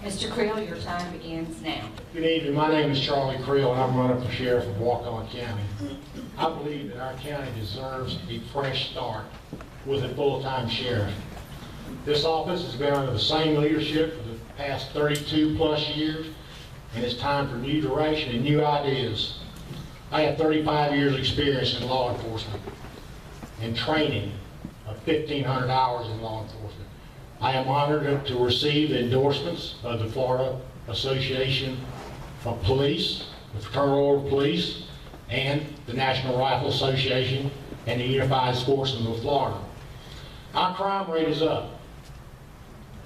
Mr. Creel, your time begins now. Good evening. My name is Charlie Creel, and I'm running for sheriff of Wakulla County. I believe that our county deserves a fresh start with a full-time sheriff. This office has been under the same leadership for the past 32 plus years, and it's time for new direction and new ideas. I have 35 years experience in law enforcement and training of 1,500 hours in law enforcement. I am honored to receive the endorsements of the Florida Association of Police, the Fraternal Order of Police, and the National Rifle Association and the Unified Sportsmen of Florida. Our crime rate is up.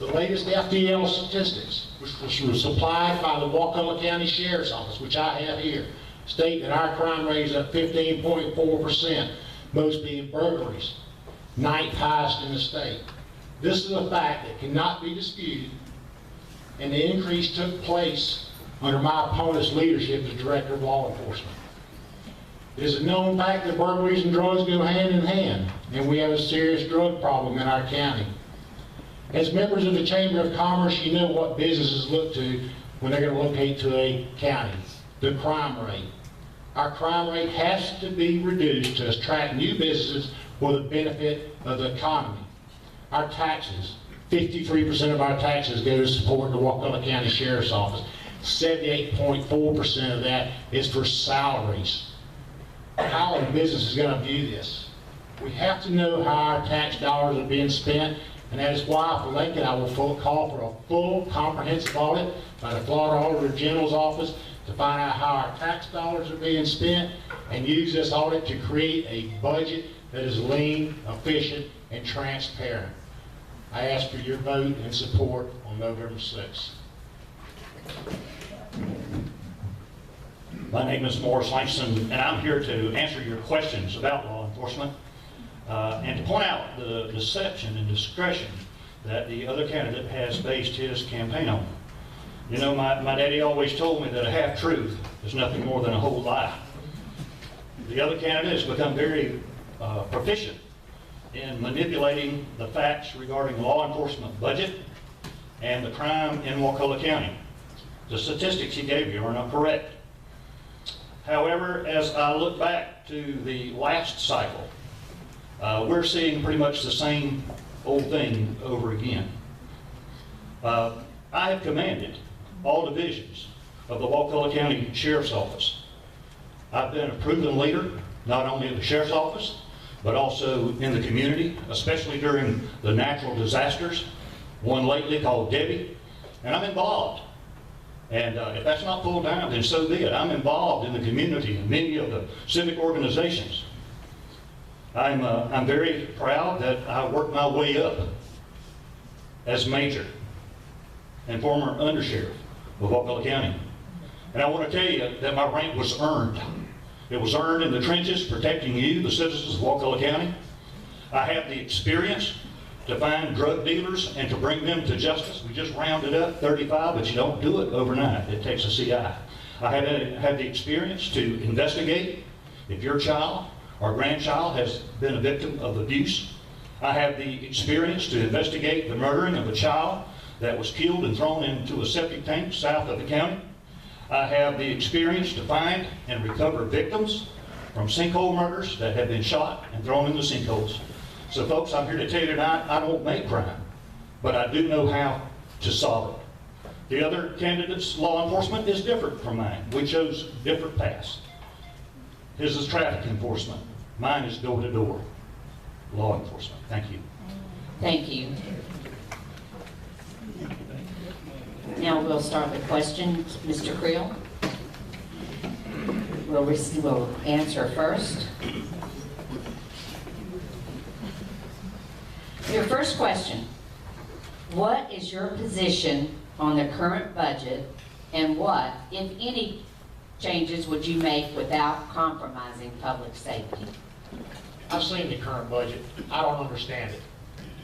The latest FDL statistics, which were supplied by the Wakulla County Sheriff's Office, which I have here, state that our crime rate is up 15.4%, most being burglaries, 9th highest in the state. This is a fact that cannot be disputed, and the increase took place under my opponent's leadership as Director of Law Enforcement. It is a known fact that burglaries and drugs go hand in hand, and we have a serious drug problem in our county. As members of the Chamber of Commerce, you know what businesses look to when they're going to locate to a county: the crime rate. Our crime rate has to be reduced to attract new businesses for the benefit of the economy. Our taxes, 53% of our taxes go to support the Wakulla County Sheriff's Office. 78.4% of that is for salaries. How are businesses going to view this? We have to know how our tax dollars are being spent, and that is why for Lincoln I will call for a full comprehensive audit by the Florida Auditor General's office to find out how our tax dollars are being spent, and use this audit to create a budget that is lean, efficient, and transparent. I ask for your vote and support on November 6th. My name is Maurice Langston, and I'm here to answer your questions about law enforcement and to point out the deception and discretion that the other candidate has based his campaign on. You know, my daddy always told me that a half-truth is nothing more than a whole lie. The other candidate has become very proficient in manipulating the facts regarding law enforcement budget and the crime in Wakulla County. The statistics he gave you are not correct. However, as I look back to the last cycle, we're seeing pretty much the same old thing over again. I have commanded all divisions of the Wakulla County Sheriff's Office. I've been a proven leader, not only in the Sheriff's Office, but also in the community, especially during the natural disasters, one lately called Debbie, and I'm involved. And if that's not pulled down, then so be it. I'm involved in the community and many of the civic organizations. I'm very proud that I worked my way up as major and former undersheriff of Wakulla County. And I want to tell you that my rank was earned. It was earned in the trenches protecting you, the citizens of Wakulla County. I have the experience to find drug dealers and to bring them to justice. We just rounded up 35, but you don't do it overnight. It takes a CI. I have the experience to investigate if your child or grandchild has been a victim of abuse. I have the experience to investigate the murdering of a child that was killed and thrown into a septic tank south of the county. I have the experience to find and recover victims from sinkhole murders that have been shot and thrown into sinkholes. So folks, I'm here to tell you tonight, I don't make crime, but I do know how to solve it. The other candidate's law enforcement is different from mine. We chose different paths. His is traffic enforcement. Mine is door-to-door law enforcement. Thank you. Thank you. Now we'll start with questions. Mr. Creel will answer first. Your first question: what is your position on the current budget, and what, if any, changes would you make without compromising public safety? I've seen the current budget. I don't understand it.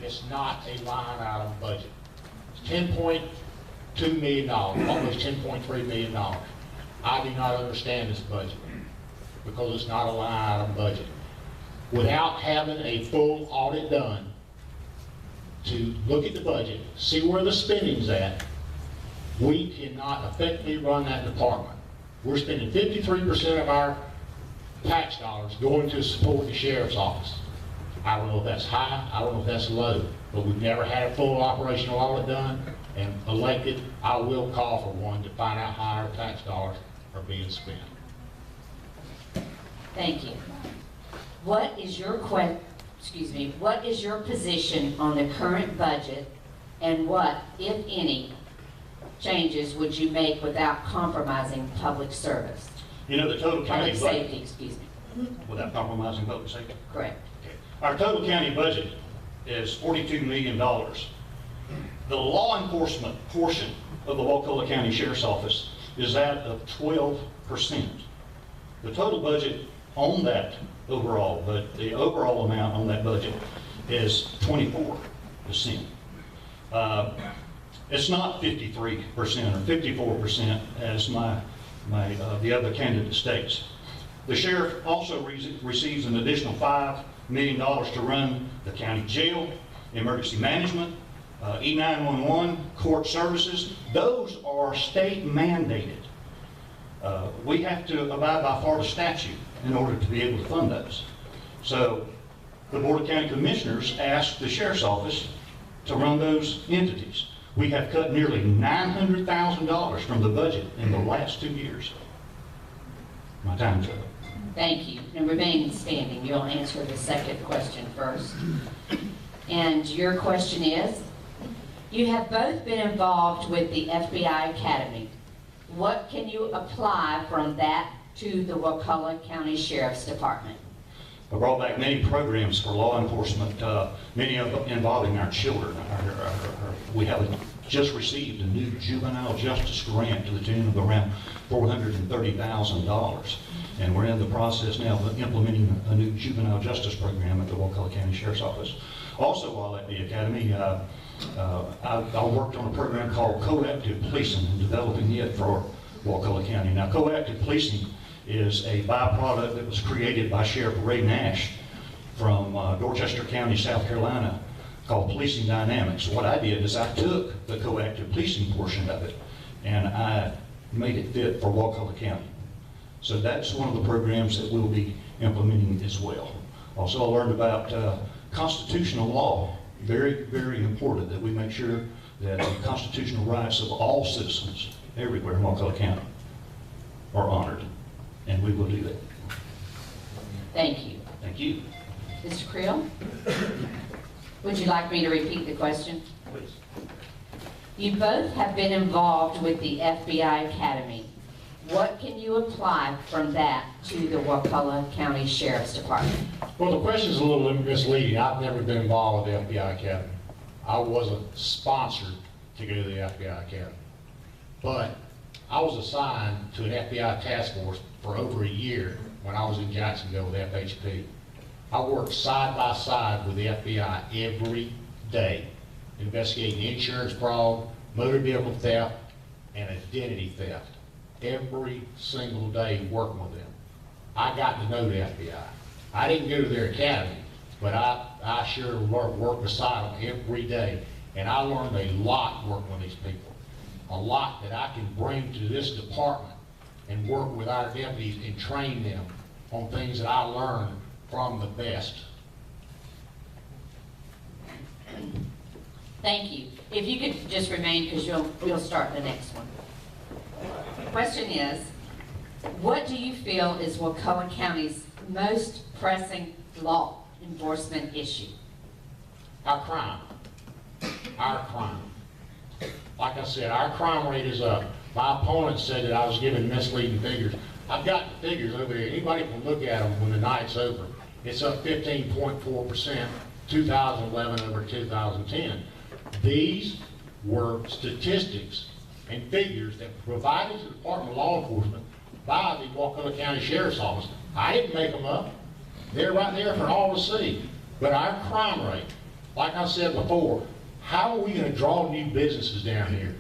It's not a line item budget. It's $10.2 million, almost $10.3 million. I do not understand this budget because it's not a line item budget. Without having a full audit done to look at the budget, see where the spending's at, We cannot effectively run that department. We're spending 53% of our tax dollars going to support the sheriff's office. I don't know if that's high, I don't know if that's low, but we've never had a full operational audit done, and elected, I will call for one to find out how our tax dollars are being spent. Thank you. What is your what is your position on the current budget, and what, if any, changes would you make without compromising public service? You know, the total county Public budget, safety, excuse me. without compromising public safety. Correct. Okay. Our total county budget is $42 million. The law enforcement portion of the Wakulla County Sheriff's Office is that of 12%. The total budget on that overall, but the overall amount on that budget is 24%. It's not 53% or 54% as the other candidate states. The sheriff also receives an additional $5 million to run the county jail, emergency management, E911, court services. Those are state mandated. We have to abide by Florida statute in order to be able to fund those. So the Board of County Commissioners asked the Sheriff's Office to run those entities. We have cut nearly $900,000 from the budget in the last 2 years. My time's up. Thank you. And remain standing. You'll answer the second question first. And your question is, you have both been involved with the FBI Academy. What can you apply from that to the Wakulla County Sheriff's Department? I brought back many programs for law enforcement, many of them involving our children. We have just received a new juvenile justice grant to the tune of around $430,000. And we're in the process now of implementing a new juvenile justice program at the Wakulla County Sheriff's Office. Also, while at the Academy, I worked on a program called Coactive Policing and developing it for Wakulla County. Now, coactive policing is a byproduct that was created by Sheriff Ray Nash from Dorchester County, South Carolina, called Policing Dynamics. What I did is I took the coactive policing portion of it and I made it fit for Wakulla County. So that's one of the programs that we'll be implementing as well. Also, I learned about constitutional law. Very, very important that we make sure that the constitutional rights of all citizens everywhere in Wakulla County are honored. And we will do that. Thank you. Thank you. Mr. Creel, would you like me to repeat the question? Please. You both have been involved with the FBI Academy. What can you apply from that to the Wakulla County Sheriff's Department? Well, the question is a little misleading. I've never been involved with the FBI Academy. I wasn't sponsored to go to the FBI Academy. But I was assigned to an FBI task force for over a year when I was in Jacksonville with FHP. I worked side by side with the FBI every day, investigating insurance fraud, motor vehicle theft, and identity theft. Every single day working with them. I got to know the FBI. I didn't go to their academy, but I sure worked beside them every day. And I learned a lot working with these people. A lot that I can bring to this department and work with our deputies and train them on things that I learned from the best. Thank you. If you could just remain, because we'll start the next one. The question is, what do you feel is Wakulla County's most pressing law enforcement issue? Our crime. Our crime. Like I said, our crime rate is up. My opponent said that I was giving misleading figures. I've got the figures over here. Anybody can look at them when the night's over. It's up 15.4%, 2011 over 2010. These were statistics and figures that were provided to the Department of Law Enforcement by the Wakulla County Sheriff's Office. I didn't make them up. They're right there for all to see. But our crime rate, like I said before, how are we going to draw new businesses down here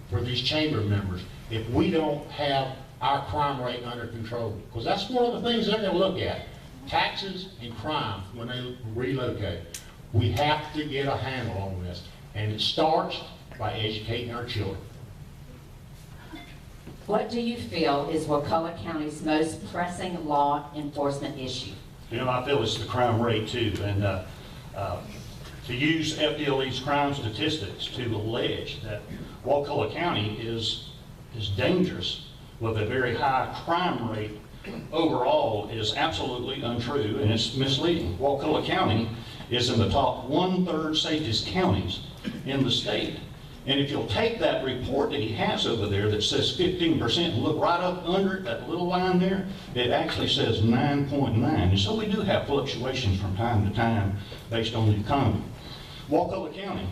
for these chamber members if we don't have our crime rate under control? Because that's one of the things they're going to look at. Taxes and crime when they relocate. We have to get a handle on this. And it starts by educating our children. What do you feel is Wakulla County's most pressing law enforcement issue? You know, I feel it's the crime rate too, and to use FDLE's crime statistics to allege that Wakulla County is dangerous with a very high crime rate overall is absolutely untrue, and it's misleading. Wakulla County is in the top 1/3 safest counties in the state. And if you'll take that report that he has over there that says 15% and look right up under it, that little line there, it actually says 9.9. And so we do have fluctuations from time to time based on the economy. Wakulla County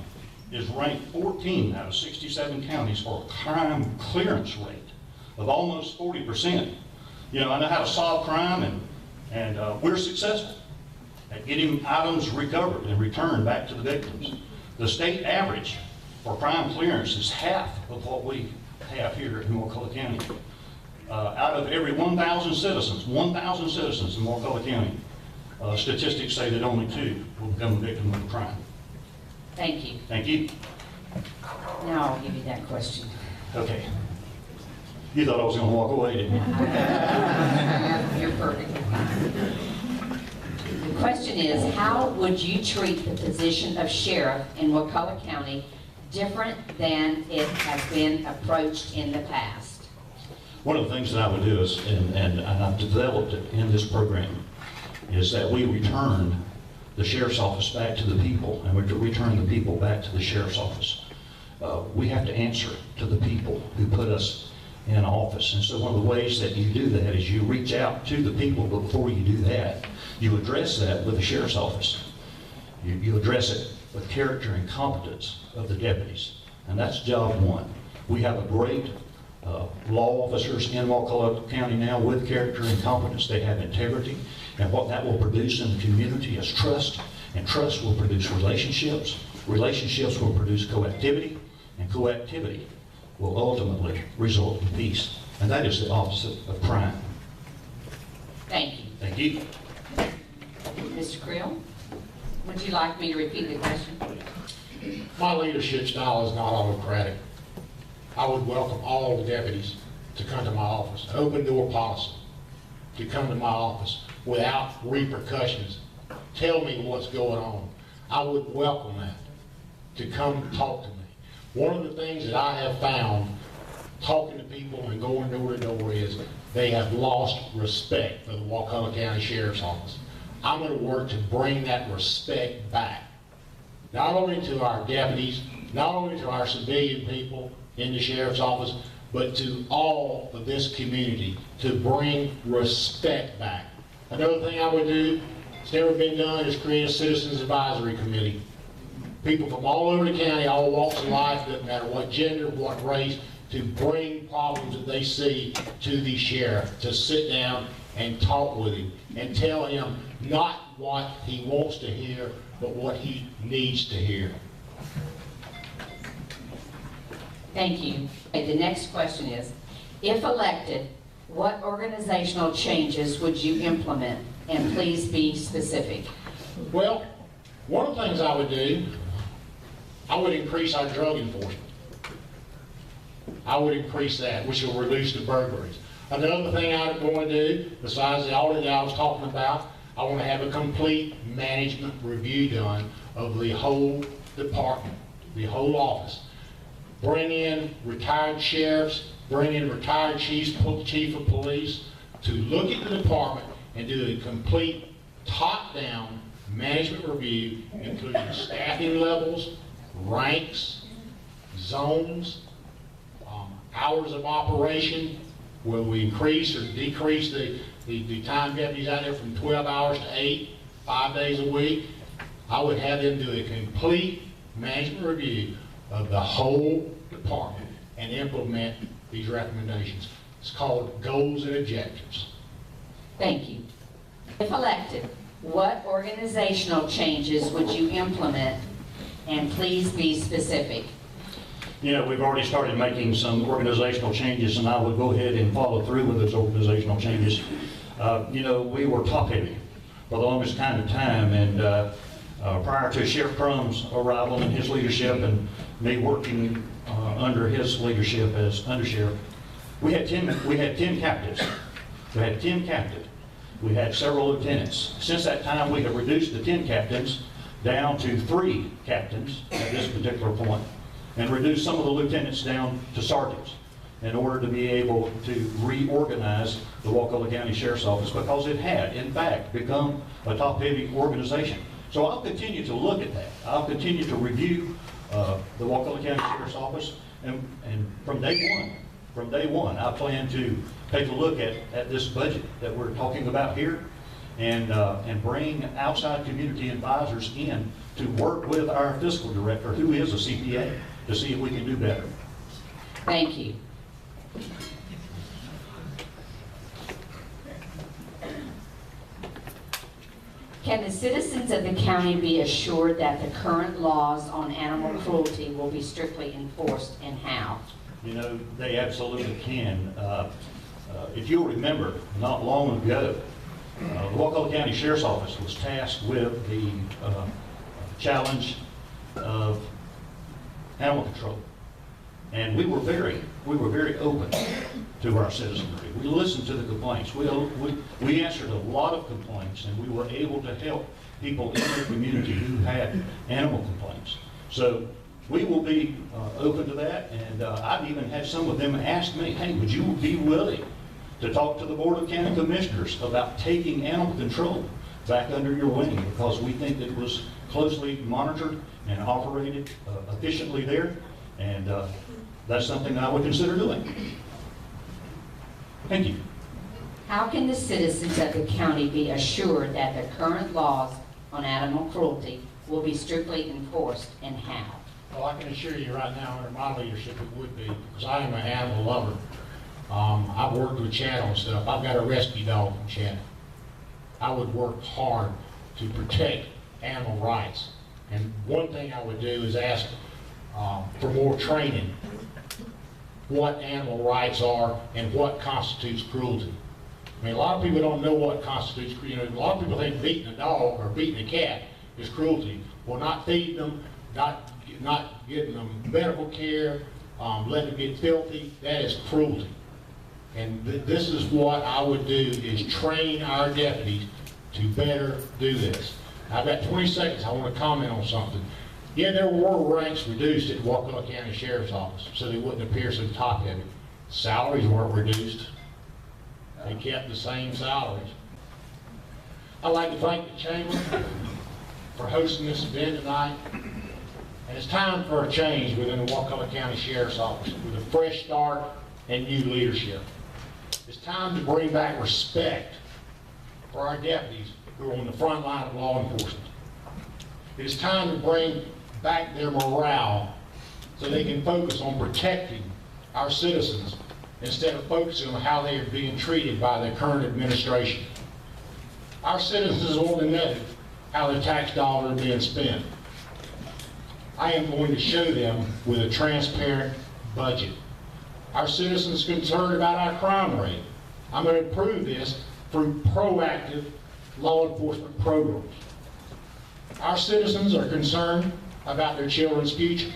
is ranked 14 out of 67 counties for a crime clearance rate of almost 40%. You know, I know how to solve crime, and we're successful at getting items recovered and returned back to the victims. The state average for crime clearance is half of what we have here in Wakulla County. Out of every 1,000 citizens in Wakulla County, statistics say that only 2 will become a victim of a crime. Thank you. Thank you. Now I'll give you that question. Okay. You thought I was going to walk away, didn't you? You're perfectly fine. The question is, how would you treat the position of sheriff in Wakulla County different than it has been approached in the past? One of the things that I would do is, and I've developed it in this program, is that we return the sheriff's office back to the people, and we return the people back to the sheriff's office. We have to answer to the people who put us in office. And so one of the ways that you do that is you reach out to the people, but before you do that, you address that with the sheriff's office. You address it with character and competence of the deputies. And that's job one. We have a great law officers in Wakulla County now with character and competence. They have integrity. And what that will produce in the community is trust. And trust will produce relationships. Relationships will produce coactivity. And coactivity will ultimately result in peace. And that is the opposite of crime. Thank you. Thank you. Mr. Creel, would you like me to repeat the question? My leadership style is not autocratic. I would welcome all the deputies to come to my office, open door policy, to come to my office without repercussions. Tell me what's going on. I would welcome that, to come talk to me. One of the things that I have found talking to people and going door to door is they have lost respect for the Wakulla County Sheriff's Office. I'm going to work to bring that respect back, not only to our deputies, not only to our civilian people in the Sheriff's Office, but to all of this community, to bring respect back. Another thing I would do, it's never been done, is create a Citizens Advisory Committee. People from all over the county, all walks of life, doesn't matter what gender, what race, to bring problems that they see to the sheriff, to sit down and talk with him and tell him not what he wants to hear, but what he needs to hear. Thank you. Okay, the next question is, if elected, what organizational changes would you implement? And please be specific. Well, one of the things I would do, I would increase our drug enforcement. I would increase that, which will reduce the burglaries. Another thing I'm going to do, besides the audit that I was talking about, I want to have a complete management review done of the whole department, the whole office. Bring in retired sheriffs, bring in retired chief of police to look at the department and do a complete top-down management review, including staffing levels, ranks, zones, hours of operation. Will we increase or decrease the time deputies out there from 12 hours to 8, 5 days a week? I would have them do a complete management review of the whole department and implement these recommendations. It's called goals and objectives. Thank you. If elected, what organizational changes would you implement? And please be specific. You know, we've already started making some organizational changes, and I would go ahead and follow through with those organizational changes. You know, we were top-heavy for the longest kind of time, and prior to Sheriff Crumb's arrival and his leadership and me working under his leadership as undersheriff, We had 10 captives. We had 10 captives. We had several lieutenants. Since that time, we have reduced the 10 captains down to 3 captains at this particular point, and reduced some of the lieutenants down to sergeants in order to be able to reorganize the Wakulla County Sheriff's Office, because it had, in fact, become a top-heavy organization. So I'll continue to look at that. I'll continue to review the Wakulla County Sheriff's Office, and from day one, I plan to take a look at this budget that we're talking about here, and bring outside community advisors in to work with our fiscal director, who is a CPA, to see if we can do better. Thank you. Can the citizens of the county be assured that the current laws on animal cruelty will be strictly enforced, and how? You know, they absolutely can. If you'll remember, not long ago, the Wakulla County Sheriff's Office was tasked with the challenge of animal control. And we were very open to our citizenry. We listened to the complaints. We answered a lot of complaints, and we were able to help people in the community who had animal complaints. So we will be open to that, and I've even had some of them ask me, hey, would you be willing to talk to the Board of County Commissioners about taking animal control back under your wing, because we think it was closely monitored and operated efficiently there, and that's something I would consider doing. Thank you. How can the citizens of the county be assured that the current laws on animal cruelty will be strictly enforced, and how? Well, I can assure you right now, under my leadership, it would be, because I am an animal lover. I've worked with Channel and stuff. I've got a rescue dog from Channel. I would work hard to protect animal rights. And one thing I would do is ask for more training, what animal rights are and what constitutes cruelty. I mean, a lot of people don't know what constitutes cruelty. You know, a lot of people think beating a dog or beating a cat is cruelty. Well, not feeding them, not getting them medical care, letting them get filthy, that is cruelty. And this is what I would do, is train our deputies to better do this. I've got 20 seconds. I want to comment on something. Yeah, there were ranks reduced at Wakulla County Sheriff's Office so they wouldn't appear so top-heavy. Salaries weren't reduced. They kept the same salaries. I'd like to thank the Chamber for hosting this event tonight. And it's time for a change within the Wakulla County Sheriff's Office with a fresh start and new leadership. It's time to bring back respect for our deputies who are on the front line of law enforcement. It is time to bring back their morale so they can focus on protecting our citizens instead of focusing on how they are being treated by the current administration. Our citizens want to know how the tax dollars are being spent. I am going to show them with a transparent budget. Our citizens are concerned about our crime rate. I'm going to improve this through proactive law enforcement programs. Our citizens are concerned about their children's future.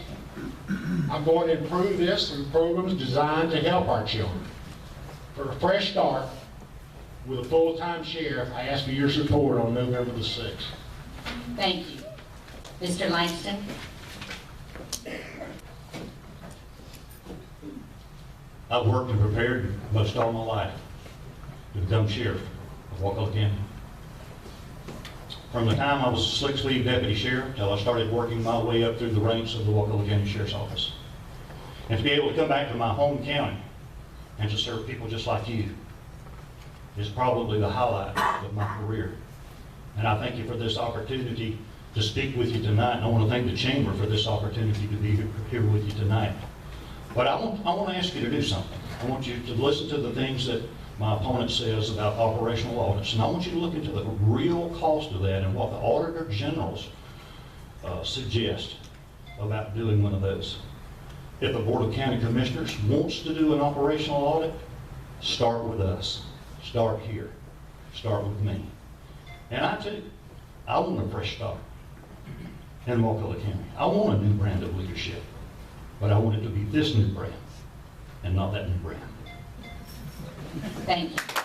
I'm going to improve this through programs designed to help our children. For a fresh start with a full-time sheriff, I ask for your support on November the 6th. Thank you. Mr. Langston? I've worked and prepared most all my life to become sheriff of Wakulla County. From the time I was a slick sleeve deputy sheriff till I started working my way up through the ranks of the Wakulla County Sheriff's Office. And to be able to come back to my home county and to serve people just like you is probably the highlight of my career. And I thank you for this opportunity to speak with you tonight. And I want to thank the Chamber for this opportunity to be here with you tonight. But I want to ask you to do something. I want you to listen to the things that my opponent says about operational audits. And I want you to look into the real cost of that and what the Auditor Generals suggest about doing one of those. If the Board of County Commissioners wants to do an operational audit, start with us. Start here. Start with me. And I too, I want a fresh start in Wakulla County. I want a new brand of leadership, but I want it to be this new brand and not that new brand. Thank you.